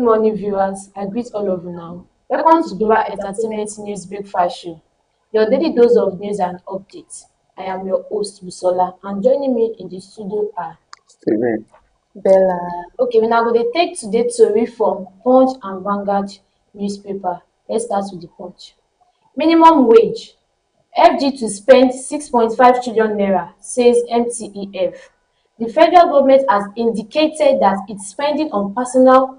morning, viewers. I greet all of you now. Welcome to Global Entertainment News Breakfast Show, your daily dose of news and updates. I am your host, Busola, and joining me in the studio are Steven. Bella. Okay, we now go to take today to from Punch and Vanguard newspaper. Let's start with the Punch. Minimum wage. FG to spend 6.5 trillion naira, says MTEF. The federal government has indicated that its spending on personal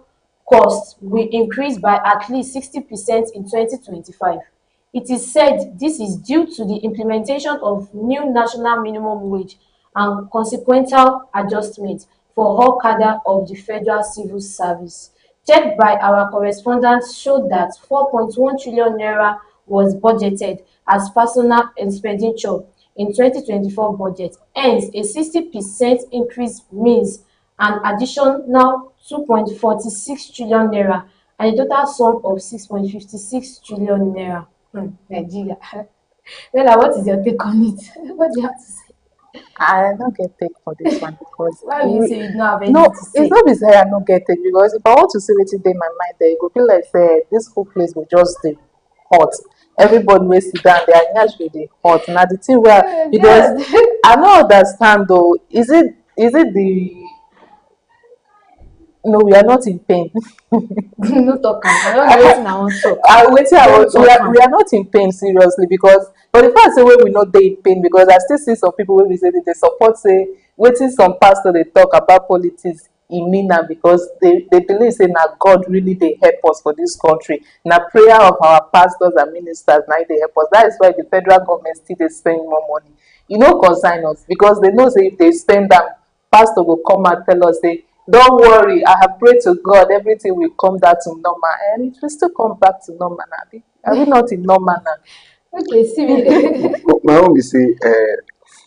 costs will increase by at least 60% in 2025. It is said this is due to the implementation of new national minimum wage and consequential adjustments for all cadre of the federal civil service. Checked by our correspondents showed that 4.1 trillion naira was budgeted as personal expenditure in 2024 budget. Hence, a 60% increase means an additional 2.46 trillion naira and a total sum of 6.56 trillion naira. Nigeria. Bella, what is your take on it? What do you have to say? I don't get take for this one because Why will you say you don't have anything no, to say? it's not because I don't get it because if I want to see what's in my mind, there, it go feel like say this whole place will just stay hot. Everybody will sit down, they are naturally hot. Now the thing where because I don't understand though, is it the no, we are not in pain. No talk am. I don't know wetin I wan talk. We are not in pain seriously because but the fact say wey we no dey in pain because I still see some people wey be say they support say wetin some pastor dey talk about politics e mean am because they believe say na God really dey help us for this country. Na prayer of our pastors and ministers na dey help us. That is why the federal government still dey spend more money. E no concern us because they know say if they spend am, pastor go come and tell us say don't worry, I have prayed to God, everything will come back to normal. And it will still come back to normal now. Are we not in normal now? Okay, see me. My own be say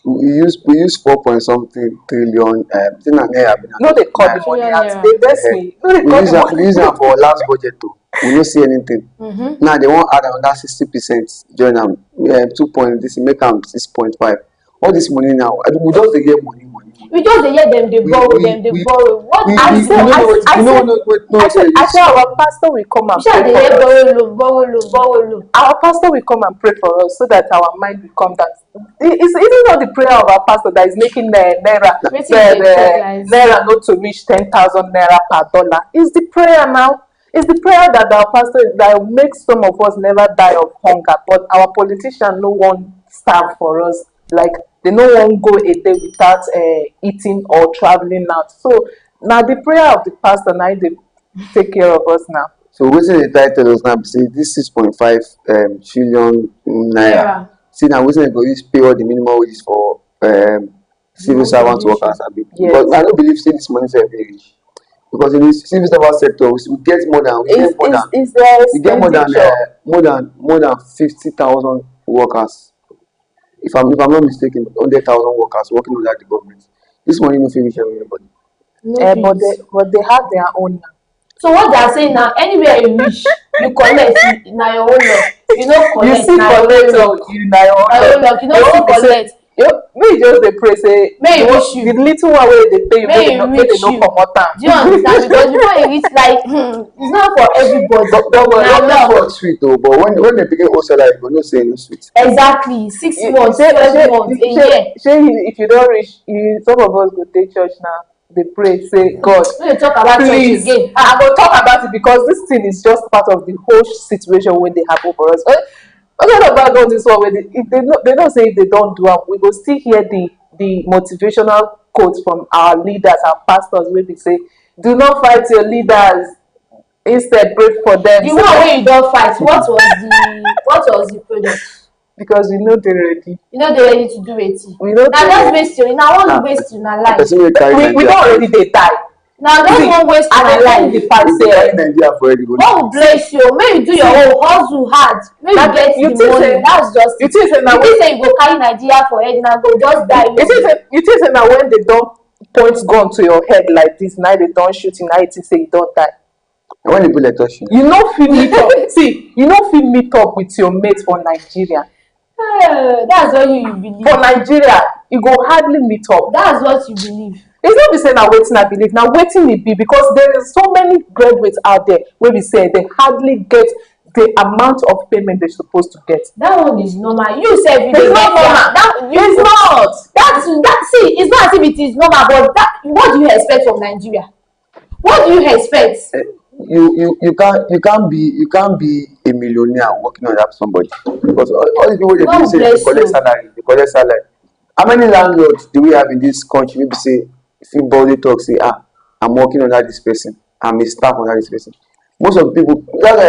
we use 4 point something trillion thing and naira. No, they call the money out. They best me. No, they call the money. We use am for last budget too. We no see anything. Now they want add another 60%. Join am 2 point. This make am 6.5. All this money now, we just dey get money. We just dey hear dem dey borrow. What I say our pastor will come and pray for us. Borrow loan. Our pastor will come and pray for us so that our mind will come down. It's not the prayer of our pastor that is making naira not to reach 10,000 naira per dollar. It's the prayer now. It's the prayer that our pastor that makes some of us never die of hunger, but our politicians no one starve for us. Like they no one go a day without eating or traveling out. So now the prayer of the pastor now they take care of us now. So wetin dey try tell us now be say this 6.5 trillion naira. See now wetin dey go use pay all the minimum wages for civil servant workers abi. Yes. But I no believe say this money sef dey reach because in the civil servant sector we get more than 50,000 workers. If I'm not mistaken, 100,000 workers working under the government. This money no fit reach everybody. But they have their own now. So what they are saying now, anywhere you reach, you collect na your own luck. You no collect na your own luck. You no fit collect. Me just dey pray say may e reach you. The little one wey dey pay you make they no comot am. Do you understand? Because before you reach like it's not for everybody. Don't work sweet though, but when they begin old salary, you go know say no sweet. Exactly. 6 months, 12 months, a year. If you don't reach, some of us go take church now. They pray, say, God, please. Talk about please. Again. I go talk about it because this thing is just part of the whole situation when they happen for us. Forget about all this one where they don't say if they don't do it, we go still hear the motivational quotes from our leaders, our pastors, where they say, do not fight your leaders, instead pray for them. The one where you don't fight, what was the product? Because we know they're ready. You know they're ready to do it. We know now just waste you. Now one waste you na life. We don't already they die. Now just one waste you na life. The fact say God will bless you. May you do your own hustle hard. May you get the money. That's just you think say you go carry Nigeria for head now go just die. You think say now when they don't point gun to your head like this, now they don't shoot you, now you think say you don't die. When the bullet touch you. You know fit meet up. See, you know fit meet up with your mates for Nigeria. That's what you believe. For Nigeria, you go hardly meet up. That's what you believe. It's not be saying now waiting I believe. Now waiting it be because there is so many graduates out there where we say they hardly get the amount of payment they're supposed to get. That one is normal. You said It's not normal. It's not. See, it's not as if it is normal, but what do you expect from Nigeria? What do you expect? You can't be a millionaire working under somebody, because all the people God they say bless they collect salary. How many landlords do we have in this country? Maybe say if you boldly talk, say, I'm working under this person, I'm a staff under this person. Most of the people, that's why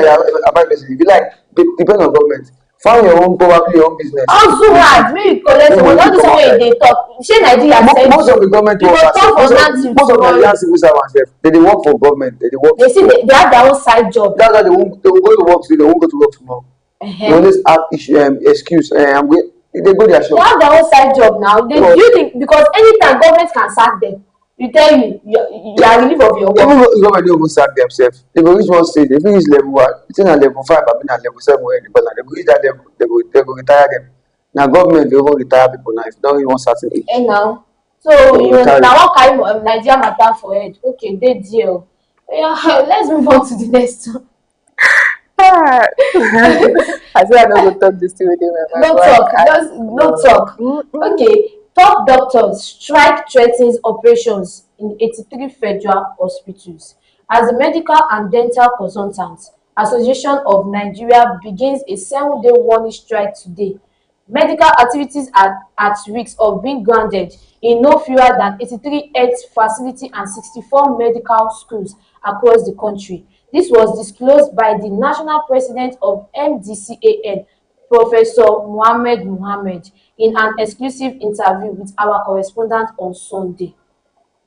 about person, if you like, depend on government. Find your own, probably your own business. Also hard wey you collect money, all this one wey you dey talk, shey Nigeria send most of the government you go workers, talk for most of Nigerian civil servants they dey work for government, they work. they see they have their own side job. That's why they won't go to work today, they won't go to work tomorrow. They always have excuse. I'm going. They go their shop. They have their own side job now. Do you think because anytime government can sack them, you tell you are relieved of your work. Even government don't even sack themselves. They go reach one stage. They reach level 1. It's in a level 5. I mean at level 7 where they go reach that level. They go retire them. Now government they even retire people now if you don't reach one certain age. And now, so you now what kind of Nigeria matter for head? Okay, they deal. Yeah, let's move on to the next one. I say I don't go talk this thing with you. No talk, just no talk. Okay, top doctors strike threatens operations in 83 federal hospitals as the Medical and Dental Consultants Association of Nigeria begins a 7-day warning strike today. Medical activities are at risk of being grounded in no fewer than 83 health facilities and 64 medical schools across the country. This was disclosed by the national president of MDCAN, Professor Mohammed, in an exclusive interview with our correspondent on Sunday.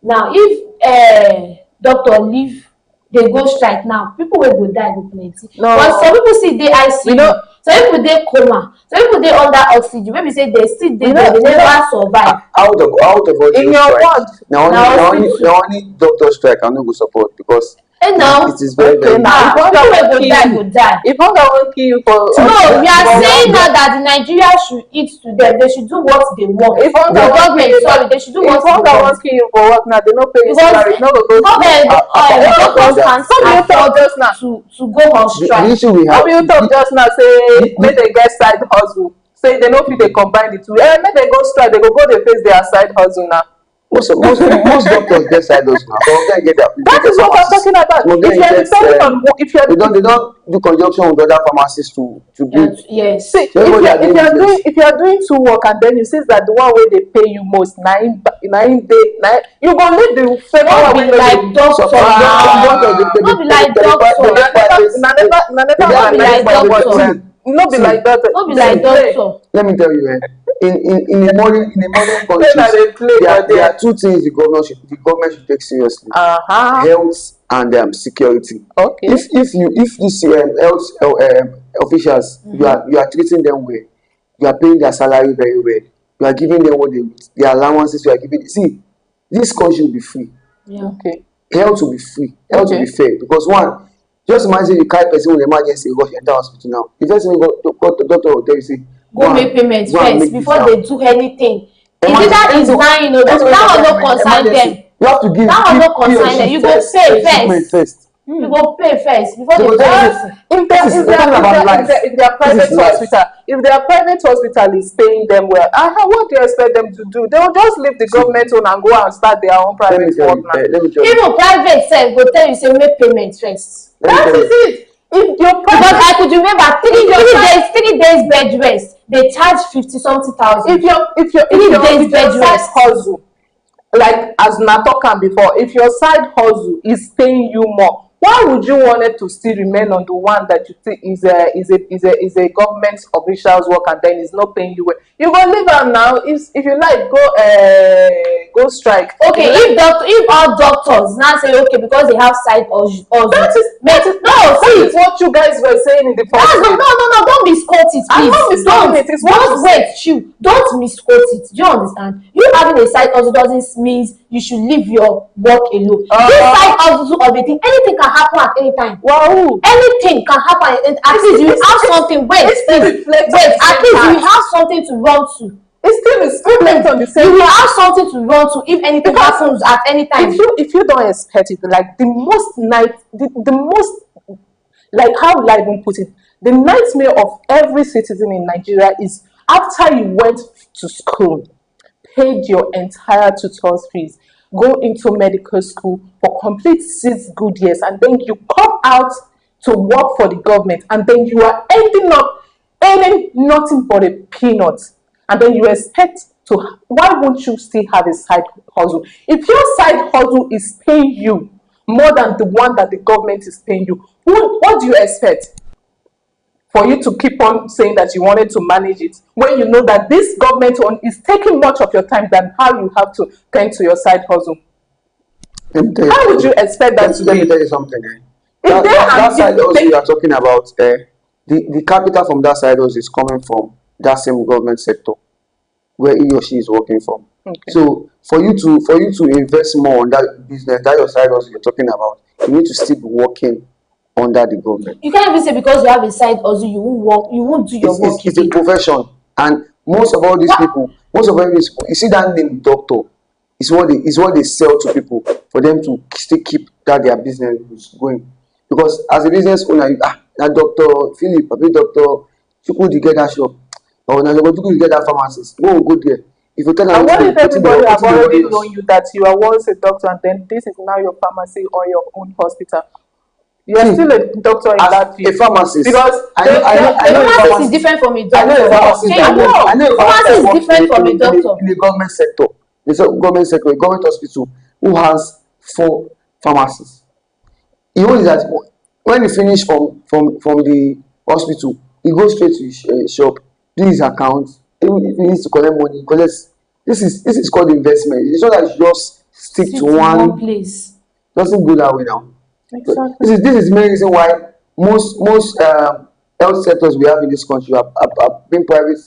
Now, if doctor leave, they go strike now, people will go die go plenty. No. But some people see dey ICU, some people dey coma, some people dey under oxygen, wey be say they still dey there, they never survive. Out of all in your ward. Now only doctor strike I no go support because Now, it is very okay, now, people wey go die. If hunger won't kill you for No, we are saying now that the Nigeria should eat to them. They should do what they want. If hunger The won't government, kill you, sorry, they should do what if they hunger want. won't kill you for work now, they don't pay you Because salary. No go go. doctors can you talk just now? to go on the strike. issue we have. How you talk just now? Say make they get side hustle. Say they no fit dey combine the two. Make they go strike. They go dey face their side hustle now. Most doctors get side hustle now. Some of them get that. That is what I'm talking about. If you they don't do conjunction with other pharmacists to build. Yes. See, if you are doing two work and then you see that the one where they pay you most nine you go leave the second one Be like doctor. No be like doctor. No be like doctor. No be like doctor. Let me tell you, in the modern countries, there are two things the government should take seriously: health and security. Okay. If these health officials, you are treating them well, you are paying their salary very well, you are giving them what they need, their allowances you are giving. See, this country will be free. Yeah. Okay. Health will be free. Health will be fair because one. Just imagine you carry person with emergency rush enter hospital now. The first thing the doctor will tell you say go make payment first before they do anything. That is lying, that one no concern them. You have to give. That one no concern them. You go pay first. You go pay first before they do anything. If their private hospital is paying them well, what do you expect them to do? They will just leave the government own and go and start their own private work now. Even private self go tell you say make payment first. That is it. If your because I could remember 3 days bed rest, they charge 50-something thousand. If your side hustle, like as na talk am before, if your side hustle is paying you more, why would you want it to still remain on the one that you think is a government official's work and then is not paying you well? You go leave am now. If you like, go strike. Okay, if all doctors now say okay because they have side hustle, that is see what you guys were saying in the first place. No, don't misquote it, please. I'm not misquoting it. It's what don't misquote it. Do you understand? You having a side hustle doesn't mean you should leave your work alone. This side hustle of a thing, anything can happen at any time. Wow. Anything can happen. At least you have something. Wait. At least you have something to run to. It still is still left on the You same. will have something to run to if anything Because happens at any time. if you don't expect it, like the most, like, how will I even put it? The nightmare of every citizen in Nigeria is after you went to school, paid your entire tutor's fees, go into medical school for complete 6 good years, and then you come out to work for the government, and then you are ending up earning nothing but a peanut, and then you expect to, why won't you still have a side hustle? If your side hustle is paying you more than the one that the government is paying you, what do you expect? For you to keep on saying that you wanted to manage it when you know that this government one is taking much of your time than how you have to tend to your side hustle. Let me tell you How would something. you expect that to Let me be? tell you something. If they That are side also giving, you are talking about, the capital from that side also is coming from that same government sector where he or she is working from. okay. So for you to invest more on that business, that your side also you're talking about, you need to still be working under the government. You can't even say because you have a side hustle, you won't work, you won't do your work It's a again. profession, and most of all these What? people, most of them is, you see that name doctor, is what they sell to people for them to still keep that their business going. Because as a business owner, that doctor Philip, a big doctor Chukwu dey get that shop, or na Chukwu dey get that pharmacist, go there. If you tell And am this what thing, if wetin dey everybody have wetin dey already worry us. known you that you are once a doctor, and then this is now your pharmacy or your own hospital? You are See, still a doctor in as that a field. pharmacist, Because I know a Pharmacist is pharmacist. different from a I know a doctor. pharmacist Shey that you works. know? I know a pharmacist Pharmacy that is works different from a doctor. in the government sector. The government sector, a government hospital, who has 4 pharmacists. He only that when he finish from the hospital, he goes straight to his shop, do his account. Even if he needs to collect money, he collects. This is called investment. It's not that you just stick to Sit in one one. place. Doesn't go that way now. So Exactly. this is the main reason why most health sectors we have in this country are being private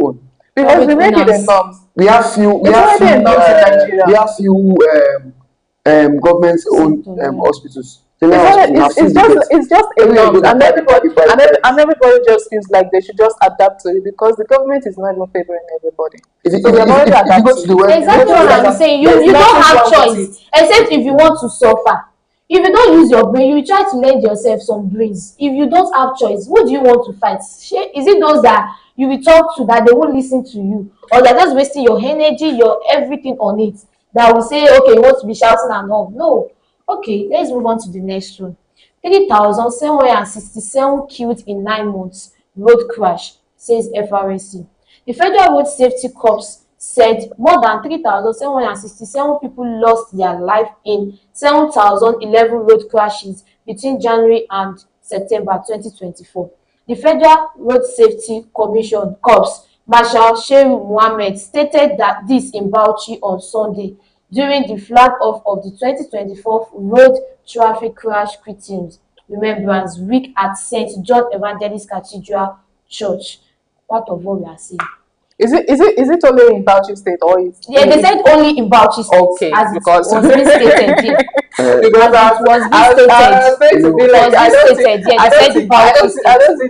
owned. Because we Private make it a owners. norms. We have few we It's have already few a norms in Nigeria. we have few government owned Sector, yeah. hospitals. General hospital na few It's we just get. it's just a Everywhere you norms, go na and private everybody private private private. and everybody just feels like they should just adapt to it because the government is not even favoring everybody. If you So they've already if you go to adapted. the web, if you go Exactly to the what I'm website, saying. There's You don't nothing have wrong with choice it. except if you want to suffer. If you don't use your brain, you try to lend yourself some brains. If you don't have choice, who do you want to fight? Is it those that you will talk to that they won't listen to you, or they're just wasting your energy, your everything on it? That will say, okay, you want to be shouting and all. No. Okay, let's move on to the next one. 3,767 killed in 9 months. Road crash, says FRSC. The Federal Road Safety Corps said more than 3,767 people lost their life in 7,011 road crashes between January and September 2024. The Federal Road Safety Commission (COPS) Marshal Shehu Mohammed stated that this in Bauchi on Sunday during the flag-off of the 2024 Road Traffic Crash Victims Remembrance Week at St. John Evangelist Cathedral Church. Part of what we are saying. Is it only in Bauchi State or is Yeah, they said only in Bauchi State, okay? as it Because was being stated here. because As it was being stated. I was going to be It like was being stated here. They said Bauchi I State. don't see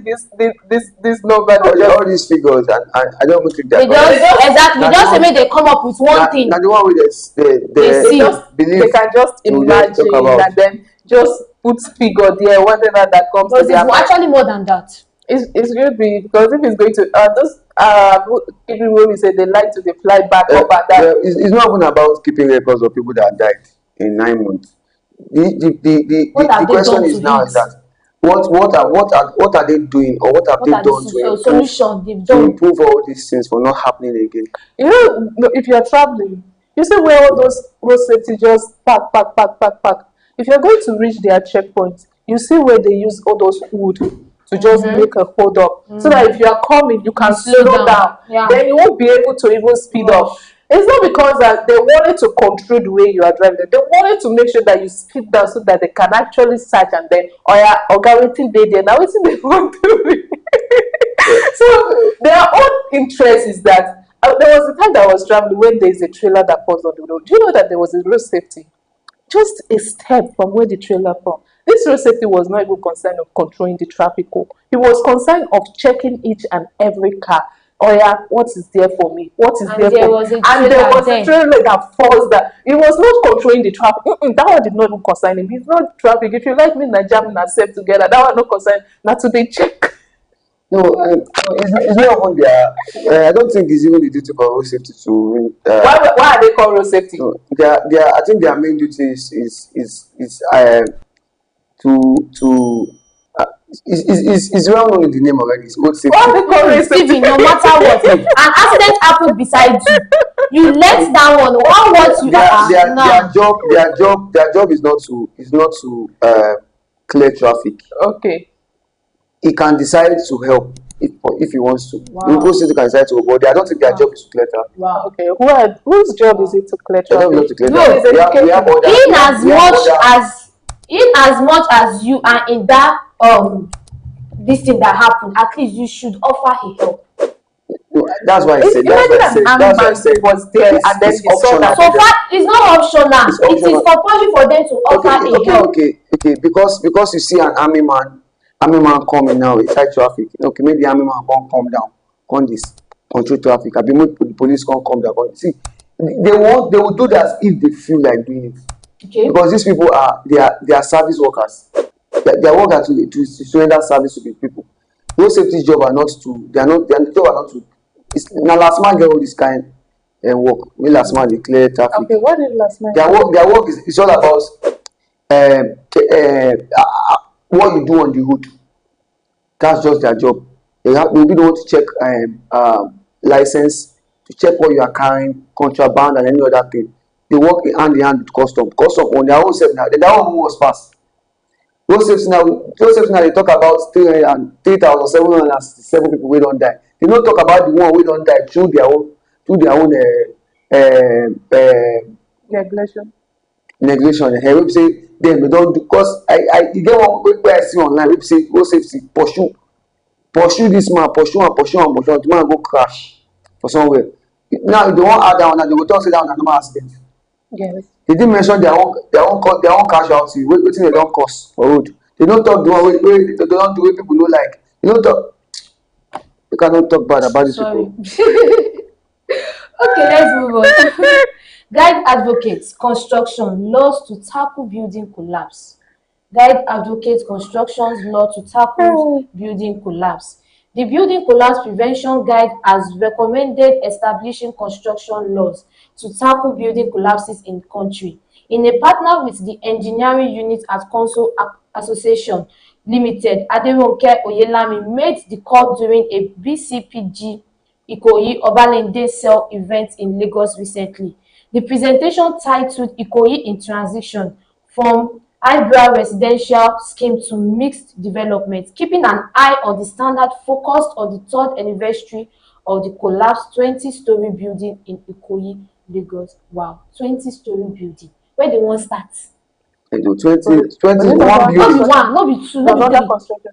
this number that all just these figures, and I don't even think They they're correct. just exactly. They Na just the say make one they come up with one na thing. na the one wey They they see. just believe they can just they will just talk imagine about. and then just put figure there whatever that comes But to their it's mind. actually more than that. It's going to be because if it's going to those people wey we say they like to dey fly back up and down. Well, it's not even about keeping records of people that died in 9 months. What have The they question done is to now it? is that what are they doing, or what have What they are done the solution they've done? all these things for not happening again? You know, if you're traveling, you see where all those road safety just pack. If you're going to reach their checkpoint, you see where they use all those wood to just make a hold up. So that if you are coming, you can slow slow down. down. Yeah. Then you won't be able to even speed up. Rush. It's not because that they wanted to control the way you are driving. They wanted to make sure that you speed down so that they can actually search and then wetin dey there. Now wetin they want to so their own interest is that there was a time that I was traveling when there is a trailer that falls on the road. Do you know that there was a road safety just a step from where the trailer from? This road safety was not even concerned of controlling the traffic. He was concerned of checking each and every car. oh yeah, what is there for me? What is And there there for was me? a And there trailer was a then. trailer that forced that. It was not controlling the traffic. That one did not even concern him. It's not traffic. If you like me, Nigeria and accept together. That one not concern. Now to they check. No, it's not even their. I don't think it's even the duty of road safety to. Why are they called road safety? No, I think their main duty is to is well known in the name already. It's road safety. Why are they called road safety? Stephen, no matter what, an accident happened beside you. You let that one. One what you are now. Their job is not to clear traffic. Okay. He can decide to help if he wants to. Wow. The road safety can decide to help, but I don't think their job is to clear traffic. Wow. Okay. Whose job is it to clear Their job is not traffic? to clear No, traffic. We have other. In as much as you are in that this thing that happened, at least you should offer a help. No, that's why I said. Imagine an armed man was there and then it's he saw optional. that. So far, it's not optional. It's It is optional. compulsory for them to offer a help. Okay. Because you see an army man coming now inside traffic. Okay, maybe army man can't come down, on this control traffic. I be make the police can't come down. See, they will do that if they feel like doing it. Okay. Because these people they are service workers. Their work are to surrender service to the people. Road safety job are not to. Their job are not to. It's na last man get all this kind work. When last man dey clear traffic. Okay, what did last man? Their work is all about what you do on the road. That's just their job. They will be the one to check license, to check what you are carrying, contraband and any other thing. They work hand in hand with custom. Custom on their own self now. Their own was fast. Road safety now they talk about 3,767 people wey don die. They no talk about the one wey don die through their own neglection. Wey be say dem don do, because I e get one wey I see online wey be say road safety pursue this man, pursue am, the man go crash for somewhere. Now if they wan add that one, they go talk say that one na normal accident. Yes. They didn't mention their own casualty, wetin they don cause for road. They don't talk the one wey they don't do wey people no like. They don't talk. You cannot talk bad about these people. Okay, let's move on. Guide advocates construction laws to tackle building collapse. Guide advocates construction's law to tackle building collapse. The Building Collapse Prevention Guide has recommended establishing construction laws to tackle building collapses in the country. In a partner with the engineering unit at Council Association Limited, Aderonke Oyelami made the call during a BCPG Ikoyi Obalende Cell event in Lagos recently. The presentation, titled Ikoyi in Transition, from highbrow residential scheme to mixed development, keeping an eye on the standard, focused on the third anniversary of the collapsed 20-story building in Ikoyi, Lagos. Wow, 20-story building. Where they wan start? 21 No be building. one, no be two, no be under three. construction.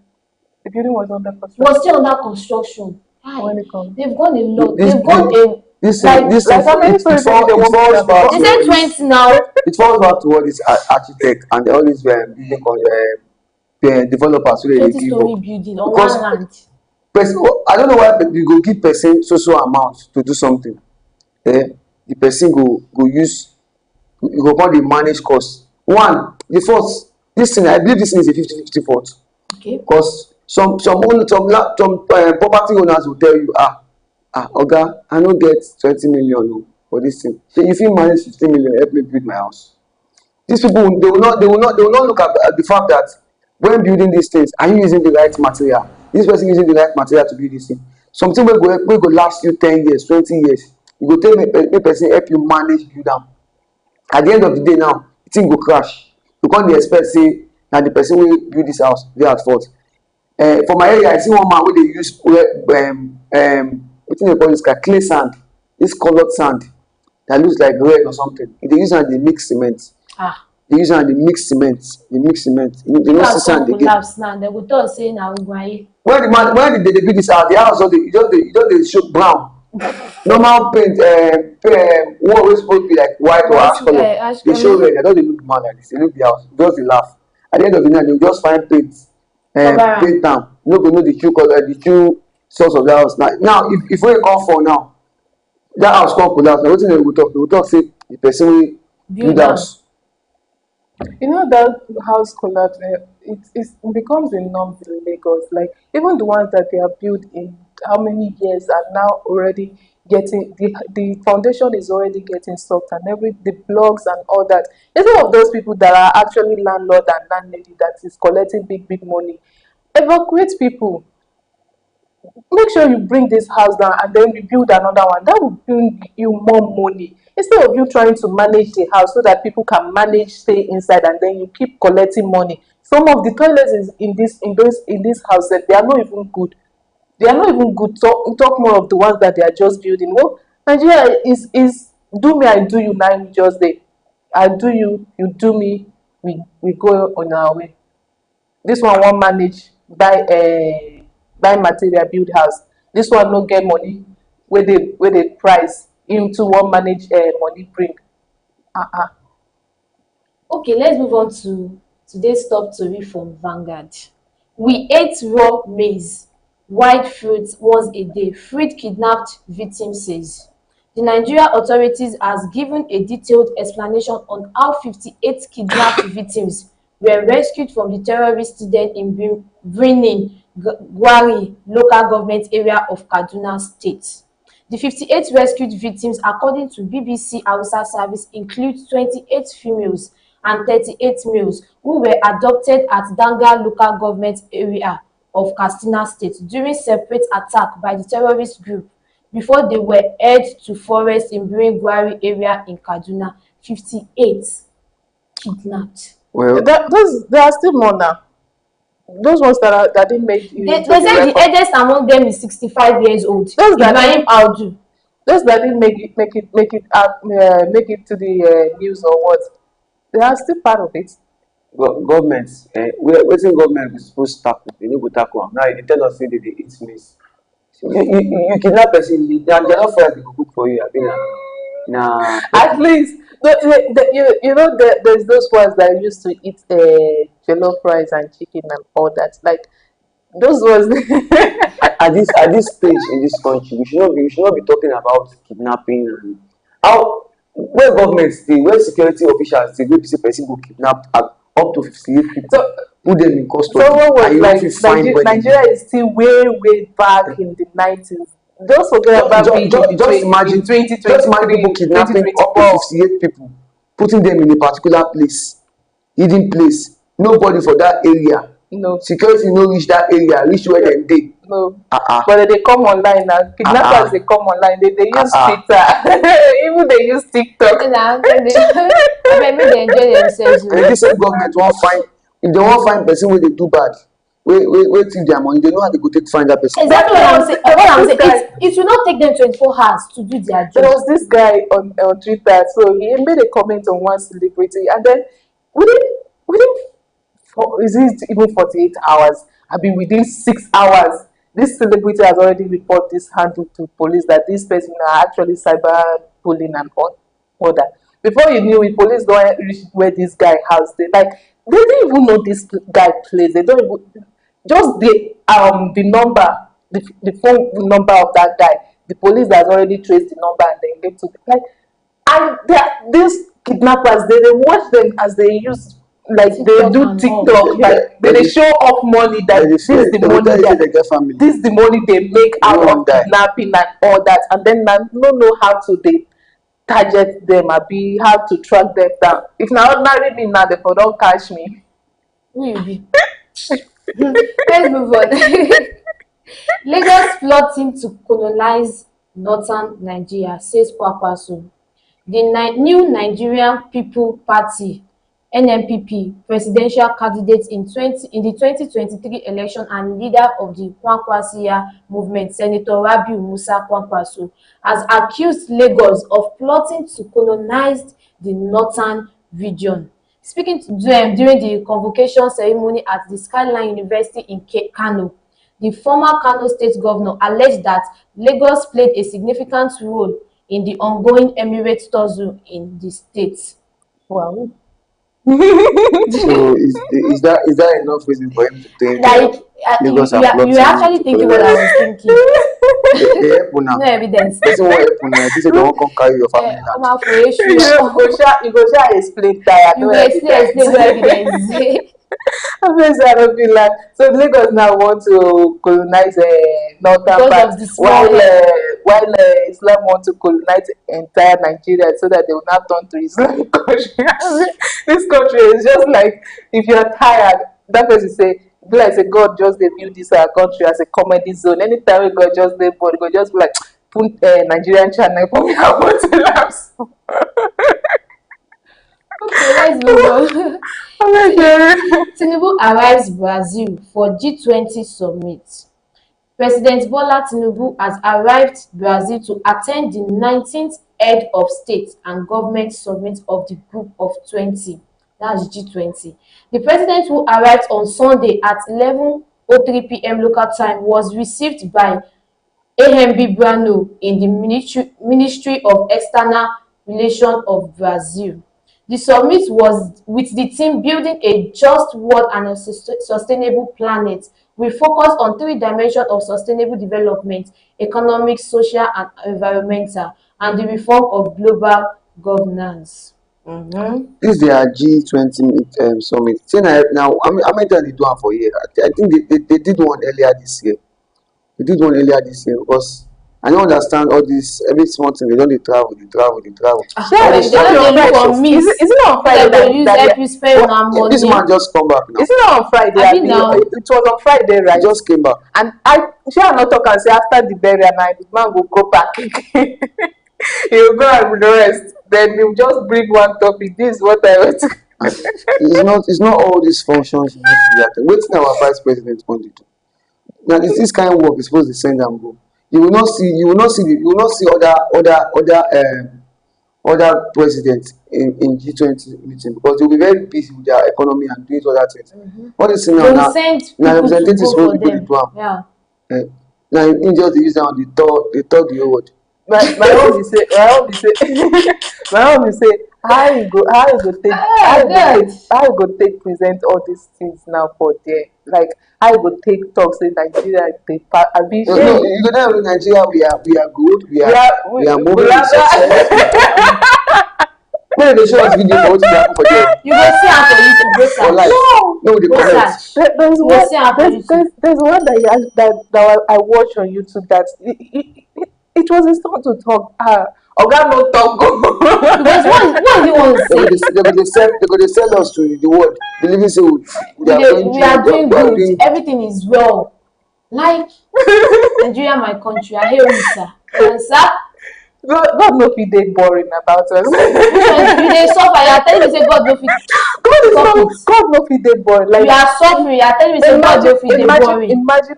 The building was under construction. Was still under construction. When it comes. They've gone a lot. This- They've gone a This like how many stories they want falls to back they to say all 20 this. now. It falls back to all these architect and all these building developers wey dey give 20-story up. building on Because one land. I don't know why you go give person so amount to do something. The person go use, you go come dey manage cost. One, the first, this thing, I believe this thing is a 50-50 fault. Okay. Because some property owners will tell you, oga, I no get 20 million for this thing. So if you manage 15 million, help me build my house. These people, they will not look at the fact that when building these things, are you using the right material? This person using the right material to build this thing. Something will go last you 10 years, 20 years. You go tell me person help you manage build am. At the end of the day now, the thing go crash. You can't expect say na the person wey build this house dey at fault. For my area, I see one man wey dey use wetin dey call this guy, clay sand, this coloured sand that looks like red or something. He dey use am dey mix cement. They use am dey mix cement. They mix cement. You no see sand again. Collapse now. They go talk say na Ugwaye. When they build this house, the house just show brown. Normal paint, one wey suppose be like white or ash color, ash they show colour. red. They don't look mad like this. They look the house, just dey laugh. At the end of the night, they will just find paint, Cover am. paint am. You no go know the true color, the true source of that house. Now if wey come fall now, that house come collapse, na wetin dem go talk? Dem go talk say the person wey build Build am. house. You know that house collapse, it becomes a norm in Lagos. Like even the ones that they have built in how many years are now already getting the foundation is already getting soft and every the blocks and all that. Instead of those people that are actually landlord and landlady that is collecting big money, evacuate people. Make sure you bring this house down and then rebuild another one. That will bring you more money instead of you trying to manage the house so that people can manage stay inside and then you keep collecting money. Some of the toilets is in this house they are not even good. They are not even good. Talk more of the ones that they are just building. Well, Nigeria is do me I do you now. We just dey I do you, you do me, we go on our way. This one wan manage buy material build house. This one no get money wey dey price, him too wan manage money bring. Okay, let's move on to today's top story from Vanguard. We ate raw maize, wild fruit once a day, freed kidnapped victim says. The Nigeria authorities has given a detailed explanation on how 58 kidnapped victims were rescued from the terrorist den in Birnin Gwari local government area of Kaduna State. The 58 rescued victims, according to BBC Hausa service, include 28 females and 38 males who were abducted at Danga local government area of Katsina State during separate attack by the terrorist group before they were held to forest in Birnin Gwari area in Kaduna. 58 kidnapped. Well, There are still more now. Those ones that didn't make it They into the say the record. eldest among them is 65 years old. Those that Ibrahim Audu. Those that didn't make it to the news or what, they are still part of it. government wetin government go suppose tackle, they no go tackle am. Now you dey tell us say they dey eat maize. You kidnap person, they are not for they go cook for you. Abi na At least you know there's those ones that used to eat jollof rice and chicken and all that. Like those ones. at this stage in this country, we should not be talking about kidnapping and how where government dey, where security officials dey wey be say person go kidnap up to 58 people, So put them in custody, someone was and you no like fit find where they dey. Nigeria is still way back in the 90s. Don't forget about being Just imagine, in 2023, just imagine people kidnapping up to 2024. 58 people, putting them in a particular place, hidden place, nobody for that area, No, security no reach that area, reach where dem dey. no. Ah. But they come online now. Kidnappers they come online. They use Twitter. Even they use TikTok. Abeg make dem enjoy themselves And o. this same government wan find, if dem wan find person wey dey do bad, wey thief their money, they know how they go take find that person. Exactly what I'm saying. What I'm saying, This it will not take them 24 hours to do their There job. was this guy on Twitter, so he made a comment on one celebrity, and then within is it even 48 hours? I mean, within 6 hours, this celebrity has already reported this handle to police that this person are actually cyber bullying and all that. Before you knew it, police don't reach where this guy house. They didn't even know this guy place. They don't even just the number, the phone number of that guy. The police has already traced the number and then get to the like. And these kidnappers, they watch them as they use like they TikTok do and all. TikTok, like they show off money that They this is the go tell money you say that they get family. this is the money they make out No of one die. kidnapping and all that, and then now no know how to they target them or be how to track them down. If na ordinary me now, they for don't catch me. Who you be? Let's move on. Lagos plotting to colonize northern Nigeria, says Kwakwaso. The new Nigerian People Party (NNPP) presidential candidate in the 2023 election and leader of the Kwankwasiya movement, Senator Rabiu Musa Kwankwaso, has accused Lagos of plotting to colonize the northern region. Speaking to them during the convocation ceremony at the Skyline University in Kano, the former Kano State Governor alleged that Lagos played a significant role in the ongoing emirate tussle in the state. Wow. So is that enough reason for him to think Like Lagos are you are plotting actually to thinking what I colonize? was thinking. They help una. No evidence. Person won't help una. They say they won't come carry your family land. Omo for issue. You go share explain tire, You no go explain no evidence. evidence. Obviously, I don't feel like so. Lagos now want to colonize northern Because part, of the small while Islam want to colonize entire Nigeria so that they will not turn to Islamic country. This country is just like if you're tired, that person say. Be like say God just dey build this our country as a comedy zone. Anytime we God just dey bored, God just be like put Nigerian channel for me. I want to laugh. So. Okay, let's move on. Oh my God. Tinubu arrives Brazil for G20 summit. President Bola Tinubu has arrived Brazil to attend the 19th Head of State and Government Summit of the Group of 20, that's G20. The president, who arrived on Sunday at 11:03 p.m. local time, was received by AMB Brano in the Ministry of External Relations of Brazil. The summit was with the theme "Building a Just World and a Sustainable Planet", with focus on three dimensions of sustainable development: economic, social and environmental, and the reform of global governance. This their G20 summit. See now how many times they do am for year? I think they did one earlier this year. They did one earlier this year because I don't understand all this every small thing. They don't dey travel, they travel, they travel. Yeah, All Abeg, this they no no be travel. dey on look Friday. for miss, Is it not on so Friday dem go that use that help you spend una This money. man just come back now. is it not on Friday? Abi Abi, now? it was on Friday, He right? just came back. And I shall not talk and say after the burial now the man will go back again. He'll go and rest. Then he'll just bring one topic. This is what I want to. And it's not all these functions you need to be at. Wetin our vice president wan dey do? Now this kind of work is supposed to send am go. You will not see other presidents in G20 meeting because they will be very busy with their economy and doing other things. All this thing They now will na send na people to representatives go supposed for to go dey them. do am. Yeah. Na him just dey use am dey talk the whole word. My own be say my own be say Oh God. how you go take present all these things now for there, like how you go take talk say Nigeria dey abi No, shey you go tell me Nigeria we are good, we we are are we are we moving with success. rather Make dem dey show us video for wetin dey happen for there You go see am for YouTube, go for search. life. no. No, we dey Go comment. search. There's You go one see am for YouTube. there's one that I watched on YouTube that it was his turn to talk. Oga no talk go. Because what he wan They go say? dey sell us to the world, believing say we are doing We are doing we are good. doing. Everything is well. Like Nigeria, my country. I hail you, sir. Sir, God no fit dey boring about us. which one you dey suffer? You are telling me say God no fit stop it. God no fit dey boring. You Like are suffering. You are telling me say God no fit dey boring. imagine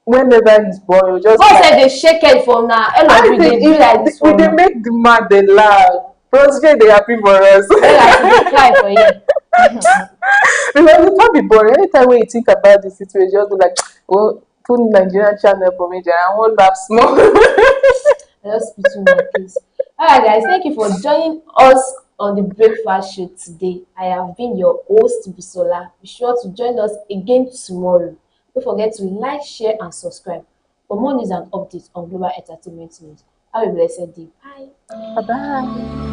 whenever he's boring, you just God like said dey shake head for una. All of I you dey think do like this we for dey una. make the man dey laugh. Prostrate dey happy for us. Well, like you dey cry for here. Because it can't be boring. Anytime when you think about the situation, just be like, oh, put Nigerian channel for me, I won't laugh small. I just spit in my case. Alright guys, thank you for joining us on the breakfast show today. I have been your host Bisola. Be sure to join us again tomorrow. Don't forget to like, share and subscribe for more news and updates on global entertainment news. Have a blessed day. Bye. Bye bye.